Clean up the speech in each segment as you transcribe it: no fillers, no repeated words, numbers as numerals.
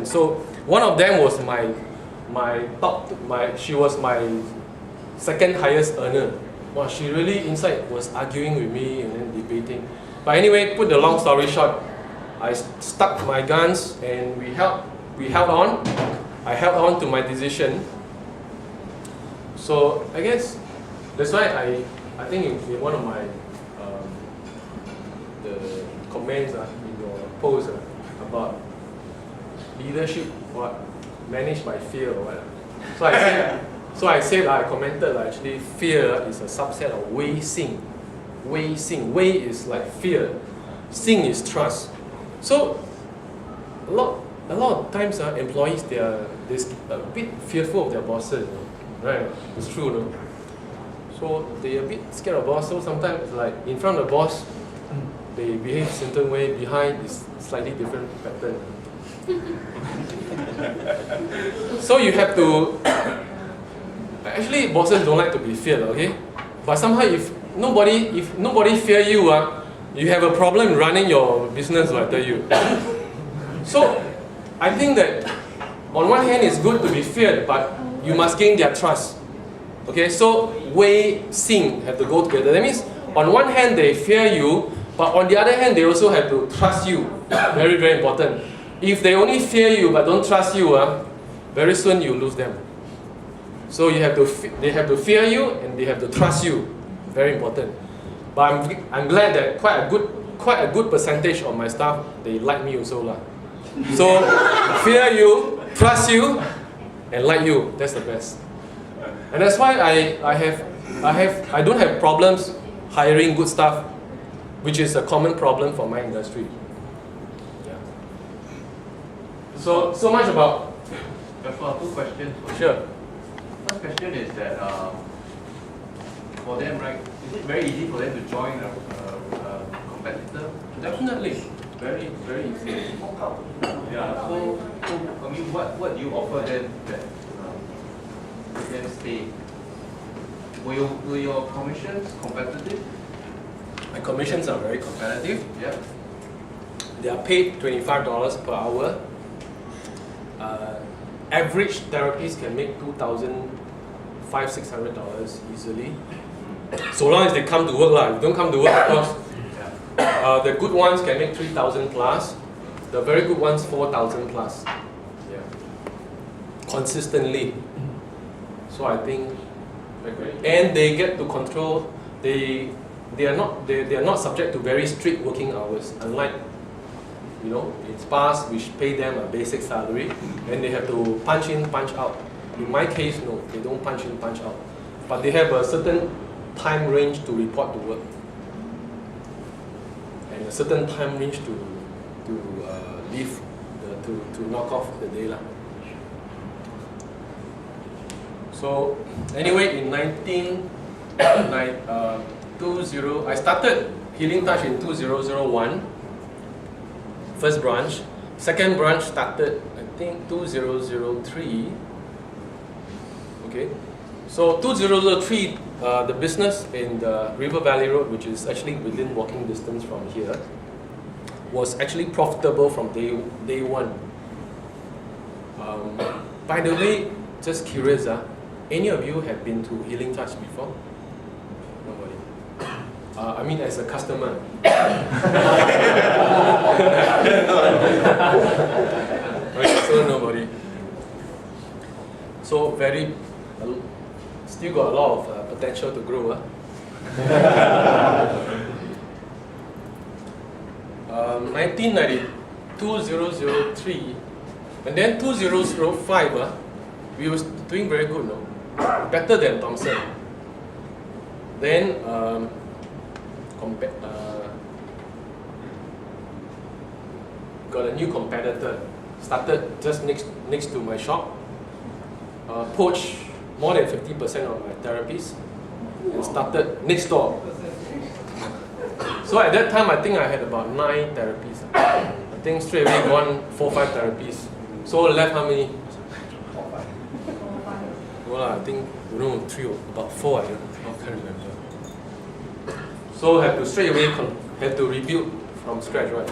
So one of them was she was my second highest earner. Well, she really inside was arguing with me and then debating. But anyway, put the long story short, I stuck my guns and we held on. I held on to my decision. So I guess that's why I think in one of my the comments in your post about leadership, what managed by fear or what. So I said I commented actually fear is a subset of Wei Xing. Wei Xing. Wei is like fear. Xing is trust. So a lot of times employees they're a bit fearful of their bosses, right? It's true, no? So they're a bit scared of boss. So sometimes like in front of the boss, they behave a certain way. Behind is slightly different pattern. So you have to. Actually, bosses don't like to be feared, okay? But somehow, if nobody fear you, you have a problem running your business, I tell you. So, I think that on one hand, it's good to be feared, but you must gain their trust. Okay, so Wei Xing have to go together. That means, on one hand, they fear you, but on the other hand, they also have to trust you. Very, very important. If they only fear you but don't trust you, very soon you lose them. So they have to fear you and they have to trust you. Very important. But I'm glad that quite a good percentage of my staff they like me also lah. So fear you, trust you, and like you. That's the best. And that's why I don't have problems hiring good staff, which is a common problem for my industry. Yeah. So much about. Two questions. Sure. First question is that for them, right, is it very easy for them to join a competitor? Definitely, very, very easy. Yeah. So I mean, what do you offer them that let them stay? Were your commissions competitive? My commissions are very competitive. Yeah. They are paid $25 per hour. Average therapists can make $2,500-600 easily. So long as they come to work lah. If they don't come to work, of course. The good ones can make 3,000 plus. The very good ones 4,000 plus. Yeah. Consistently. So I think, and they get to control. They are not subject to very strict working hours. Unlike, in spas which pay them a basic salary, and they have to punch in, punch out. In my case, no, they don't punch in, punch out. But they have a certain time range to report to work, and a certain time range to leave, to knock off the day lah. So anyway, in 20, I started Healing Touch in 2001. First branch. Second branch started, I think, 2003. Okay. So 2003, the business in the River Valley Road, which is actually within walking distance from here, was actually profitable from day one. By the way, just curious, any of you have been to Healing Touch before? Nobody. I mean, as a customer. Right, so nobody. So still got a lot of potential to grow. 1990, 2003, and then 2005, we were doing very good, no? Better than Thomson. Then got a new competitor. Started just next to my shop. Poached more than 50% of my therapies and started next door. So at that time, I think I had about 9 therapies. I think straight away gone 4-5 therapies. So left how many? 4-5. No, I think 3 or about 4. I can't remember. So had to straight away had to rebuild from scratch, right?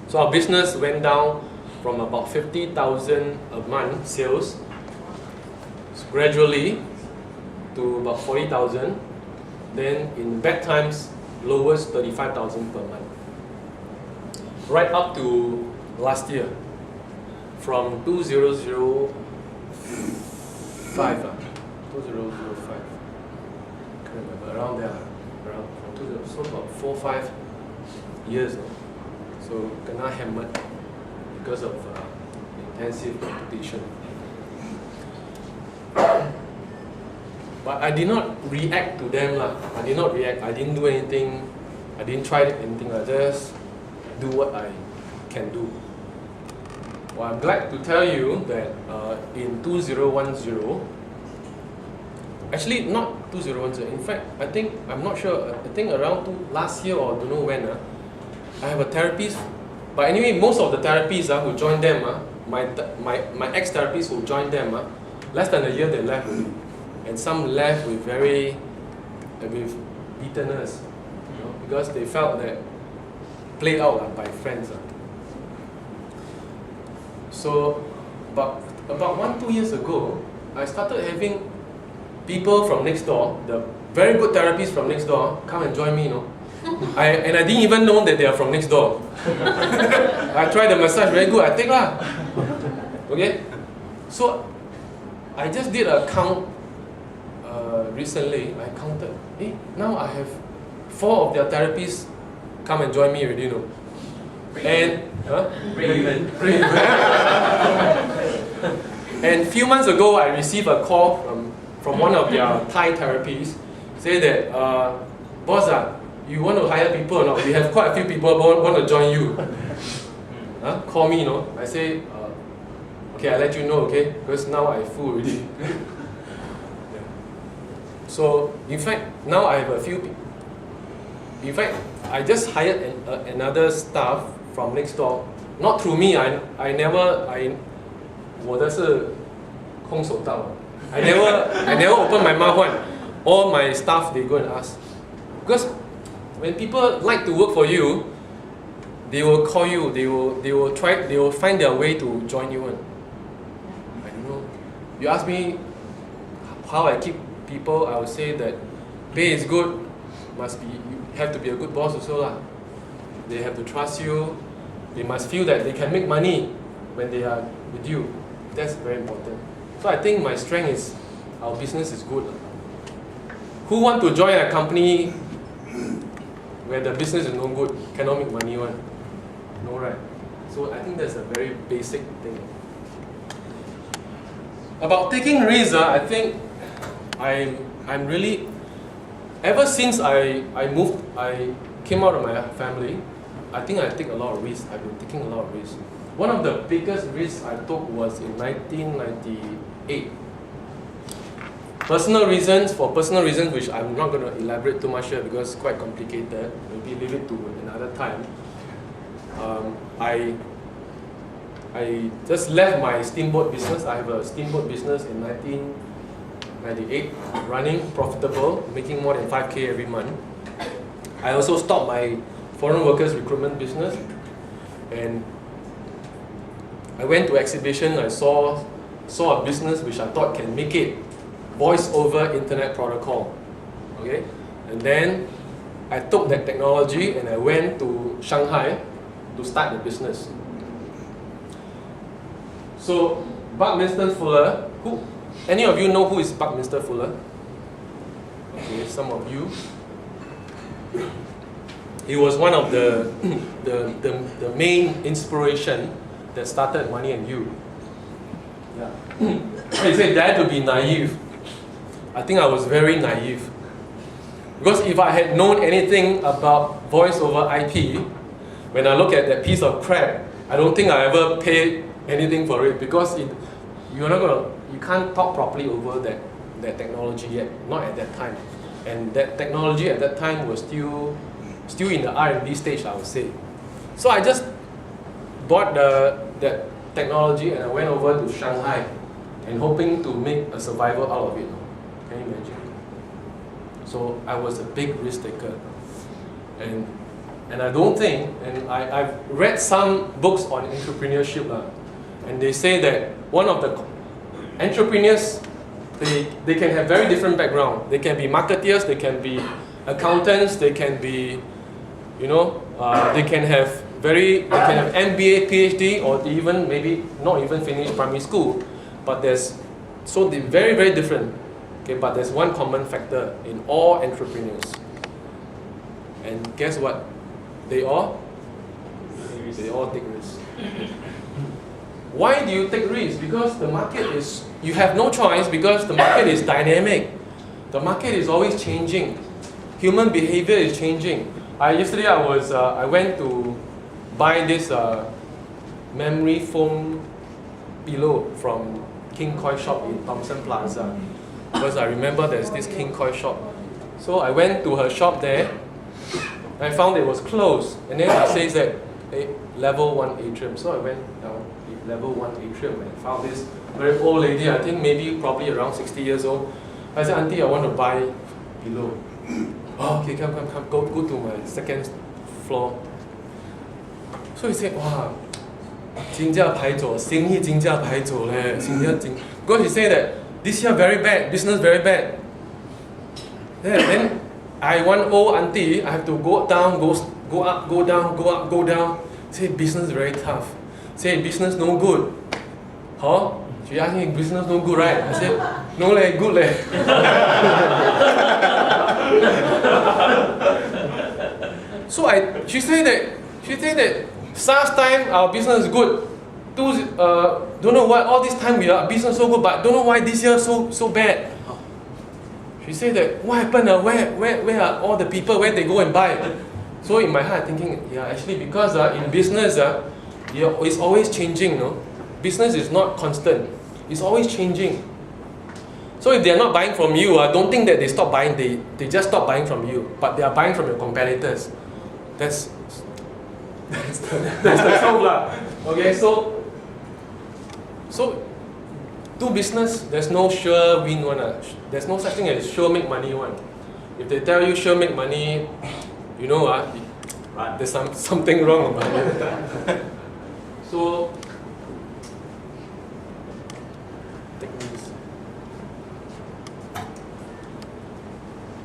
So our business went down from about 50,000 a month sales gradually to about 40,000. Then in bad times, lowest 35,000 per month. Right up to last year, from 2005, 2005, can't remember, around there, around from 2000, so about 4-5 years. So kena hammered because of intensive competition. But I did not react to them lah. I did not react. I didn't do anything. I didn't try anything. I just do what I can do. Well, I'm glad to tell you that in 2010, actually not 2010. In fact, I'm not sure. I think around last year or don't know when. I have a therapist. But anyway, most of the therapists who joined them, my ex-therapists who joined them, less than a year they left already. And some left with with bitterness, because they felt that played out by friends. So, about 1-2 years ago, I started having people from next door, the very good therapists from next door, come and join me. And I didn't even know that they are from next door. I tried the massage, very good, I take lah. Okay? So, I just did a count recently. I counted. Now I have 4 of their therapists come and join me already, And and few months ago, I received a call from one of their Thai therapists, say that, boss, you want to hire people or not? We have quite a few people want to join you. Call me, I say, okay, I'll let you know, okay? Because now I'm full already. So, in fact, now I have a few people. In fact, I just hired another staff from next door. Not through me, I never 我的是空手道. I never open my mouth one. All my staff, they go and ask. Because when people like to work for you, they will call you, they will find their way to join you. I don't know. You ask me how I keep people, I would say that pay is good, you have to be a good boss also lah. They have to trust you. They must feel that they can make money when they are with you. That's very important. So I think my strength is our business is good. Who want to join a company where the business is no good, cannot make money one? No, right? So I think that's a very basic thing. About taking risks, I think I'm really, ever since I came out of my family, I think I take a lot of risks. I've been taking a lot of risks. One of the biggest risks I took was in 1998. For personal reasons which I'm not going to elaborate too much here because it's quite complicated, maybe leave it to another time. I just left my steamboat business. I have a steamboat business in 1998, running, profitable, making more than 5K every month. I also stopped my foreign workers recruitment business, and I went to exhibition. I saw a business which I thought can make it, voice over internet protocol. Okay, and then I took that technology and I went to Shanghai to start the business. So Buckminster Fuller, any of you know who is Buckminster Fuller? Okay, some of you. He was one of the main inspiration that started Money and You. Yeah. He said, dare to be naive. I think I was very naive. Because if I had known anything about voice over IP, when I look at that piece of crap, I don't think I ever paid anything for it, because you can't talk properly over that technology yet, not at that time. And that technology at that time was still in the R&D stage, I would say. So I just bought that technology and I went over to Shanghai and hoping to make a survival out of it. Can you imagine? So I was a big risk taker. And I don't think, and I've read some books on entrepreneurship. And they say that one of the entrepreneurs, they can have very different background. They can be marketeers, they can be accountants, they can be, they can have MBA, PhD, or even maybe not even finish primary school. But so they're very, very different. Okay, but there's one common factor in all entrepreneurs. And guess what? They all take risks. Why do you take risks? Because the market you have no choice, because the market is dynamic. The market is always changing. Human behavior is changing. Yesterday I went to buy this memory foam pillow from King Koi shop in Thomson Plaza. Because I remember there's this King Koi shop. So I went to her shop there. I found it was closed. And then it says that level 1 atrium. So I went down level 1 atrium and found this very old lady, I think probably around 60 years old. I said, Auntie, I want to buy pillow. Oh, okay, come, go to my second floor. So he said, wow, 金价排走，生意金价排走嘞，金价金。Because he said that this year very bad, business very bad. Then I one old auntie, I have to go down, go up, go down, go up, go down. Say business very tough. Say business no good. Huh? She asked me business no good, right? I said no leh, good leh. So she said that SARS time our business is good. Don't know why all this time we are business so good, but don't know why this year so bad. She said that what happened? Where are all the people? Where they go and buy? So in my heart, thinking, yeah, actually because in business, it's always changing. No, business is not constant. It's always changing. So if they are not buying from you, don't think that they stop buying. They just stop buying from you, but they are buying from your competitors. That's the truth lah. Okay, so do business, there's no sure win one. There's no such thing as sure make money one. If they tell you sure make money, there's something wrong about it. So take this.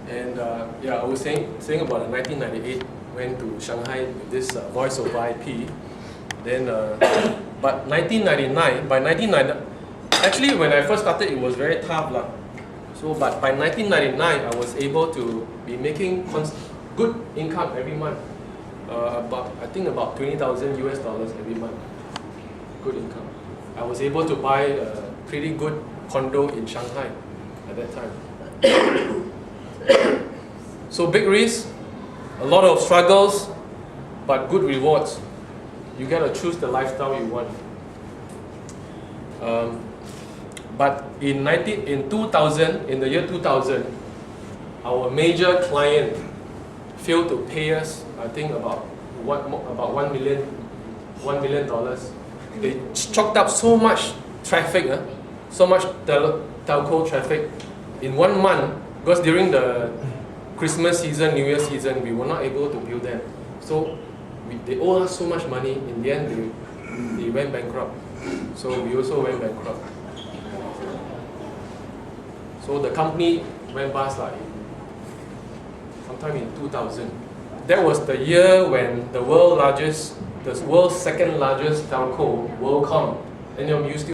And I was saying about 1998, went to Shanghai with this VOIP. Then, but 1999, actually when I first started, it was very tough lah. So, but by 1999, I was able to be making good income every month. I think about $20,000 US every month. Good income. I was able to buy a pretty good condo in Shanghai at that time. So big risk, a lot of struggles, but good rewards. You gotta choose the lifestyle you want. But in the year 2000, our major client failed to pay us. I think about $1 million. They chalked up so much traffic, so much telco traffic in 1 month, because during the Christmas season, New Year season, we were not able to bill them. So they owe us so much money. In the end, they went bankrupt. So we also went bankrupt. So the company went bust sometime in 2000. That was the year when the world's second largest telco, WorldCom, and you still